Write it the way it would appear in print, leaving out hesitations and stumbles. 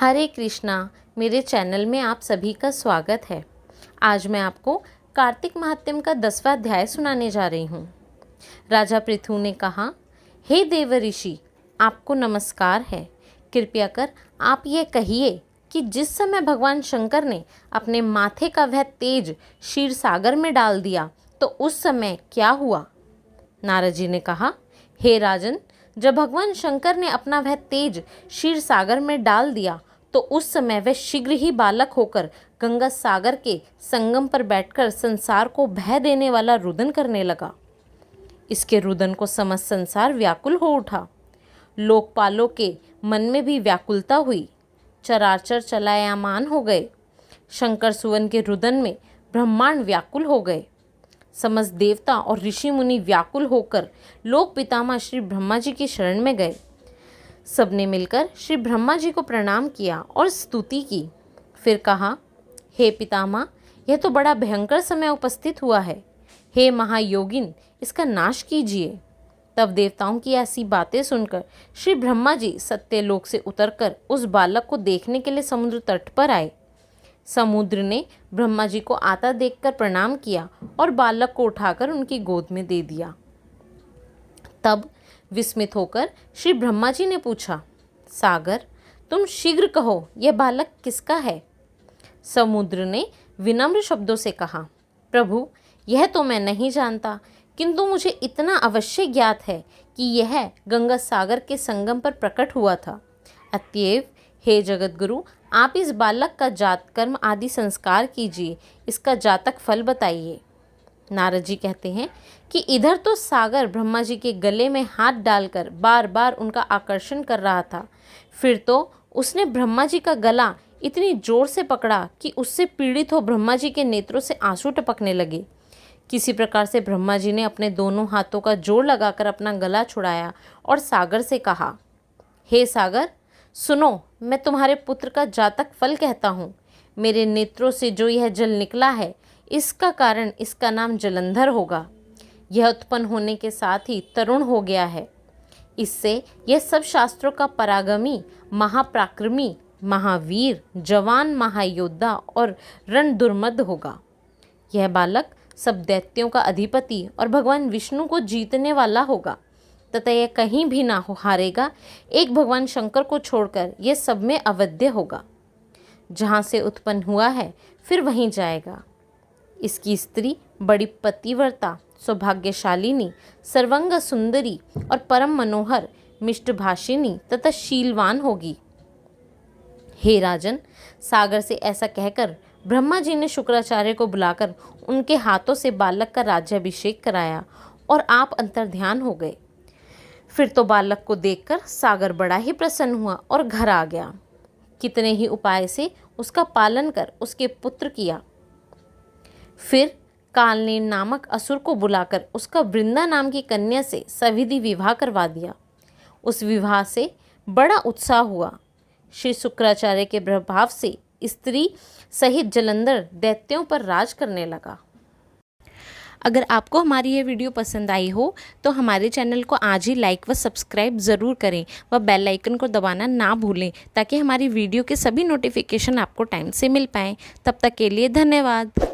हरे कृष्णा। मेरे चैनल में आप सभी का स्वागत है। आज मैं आपको कार्तिक महात्म्य का 10वां अध्याय सुनाने जा रही हूँ। राजा पृथु ने कहा, हे देव ऋषि, आपको नमस्कार है। कृपया कर आप ये कहिए कि जिस समय भगवान शंकर ने अपने माथे का वह तेज क्षीर सागर में डाल दिया तो उस समय क्या हुआ। नारद जी ने कहा, हे राजन, जब भगवान शंकर ने अपना वह तेज क्षीर सागर में डाल दिया तो उस समय वह शीघ्र ही बालक होकर गंगा सागर के संगम पर बैठकर संसार को भय देने वाला रुदन करने लगा। इसके रुदन को समझ संसार व्याकुल हो उठा। लोकपालों के मन में भी व्याकुलता हुई। चराचर चलायमान हो गए। शंकर सुवन के रुदन में ब्रह्मांड व्याकुल हो गए। समस्त देवता और ऋषि मुनि व्याकुल होकर लोक पितामह श्री ब्रह्मा जी की शरण में गए। सबने मिलकर श्री ब्रह्मा जी को प्रणाम किया और स्तुति की। फिर कहा, हे पितामह, यह तो बड़ा भयंकर समय उपस्थित हुआ है। हे महायोगिन, इसका नाश कीजिए। तब देवताओं की ऐसी बातें सुनकर श्री ब्रह्मा जी सत्यलोक से उतरकर उस बालक को देखने के लिए समुद्र तट पर आए। समुद्र ने ब्रह्मा जी को आता देखकर प्रणाम किया और बालक को उठाकर उनकी गोद में दे दिया। तब विस्मित होकर श्री ब्रह्मा जी ने पूछा, सागर, तुम शीघ्र कहो, यह बालक किसका है। समुद्र ने विनम्र शब्दों से कहा, प्रभु, यह तो मैं नहीं जानता, किंतु मुझे इतना अवश्य ज्ञात है कि यह गंगा सागर के संगम पर प्रकट हुआ था। अतएव हे जगतगुरु, आप इस बालक का जात कर्म आदि संस्कार कीजिए, इसका जातक फल बताइए। नारद जी कहते हैं कि इधर तो सागर ब्रह्मा जी के गले में हाथ डालकर बार बार उनका आकर्षण कर रहा था। फिर तो उसने ब्रह्मा जी का गला इतनी जोर से पकड़ा कि उससे पीड़ित हो ब्रह्मा जी के नेत्रों से आंसू टपकने लगे। किसी प्रकार से ब्रह्मा जी ने अपने दोनों हाथों का जोर लगाकर अपना गला छुड़ाया और सागर से कहा, हे सागर, सुनो, मैं तुम्हारे पुत्र का जातक फल कहता हूँ। मेरे नेत्रों से जो यह जल निकला है, इसका कारण इसका नाम जलंधर होगा। यह उत्पन्न होने के साथ ही तरुण हो गया है। इससे यह सब शास्त्रों का परागमी, महापराक्रमी, महावीर, जवान, महायोद्धा और रण दुर्मद होगा। यह बालक सब दैत्यों का अधिपति और भगवान विष्णु को जीतने वाला होगा तथा यह कहीं भी ना हो हारेगा। एक भगवान शंकर को छोड़कर यह सब में अवध्य होगा। जहाँ से उत्पन्न हुआ है फिर वहीं जाएगा। इसकी स्त्री बड़ी पतिव्रता, सौभाग्यशालिनी, सर्वंग सुंदरी और परम मनोहर, मिष्टभाषिनी तथा शीलवान होगी। हे राजन, सागर से ऐसा कहकर ब्रह्मा जी ने शुक्राचार्य को बुलाकर उनके हाथों से बालक का राज्याभिषेक कराया और आप अंतर्ध्यान हो गए। फिर तो बालक को देखकर सागर बड़ा ही प्रसन्न हुआ और घर आ गया। कितने ही उपाय से उसका पालन कर उसके पुत्र किया। फिर कालनेम नामक असुर को बुलाकर उसका वृंदा नाम की कन्या से सविधि विवाह करवा दिया। उस विवाह से बड़ा उत्साह हुआ। श्री शुक्राचार्य के प्रभाव से स्त्री सहित जलंधर दैत्यों पर राज करने लगा। अगर आपको हमारी ये वीडियो पसंद आई हो तो हमारे चैनल को आज ही लाइक व सब्सक्राइब ज़रूर करें व बेल आइकन को दबाना ना भूलें ताकि हमारी वीडियो के सभी नोटिफिकेशन आपको टाइम से मिल पाएँ। तब तक के लिए धन्यवाद।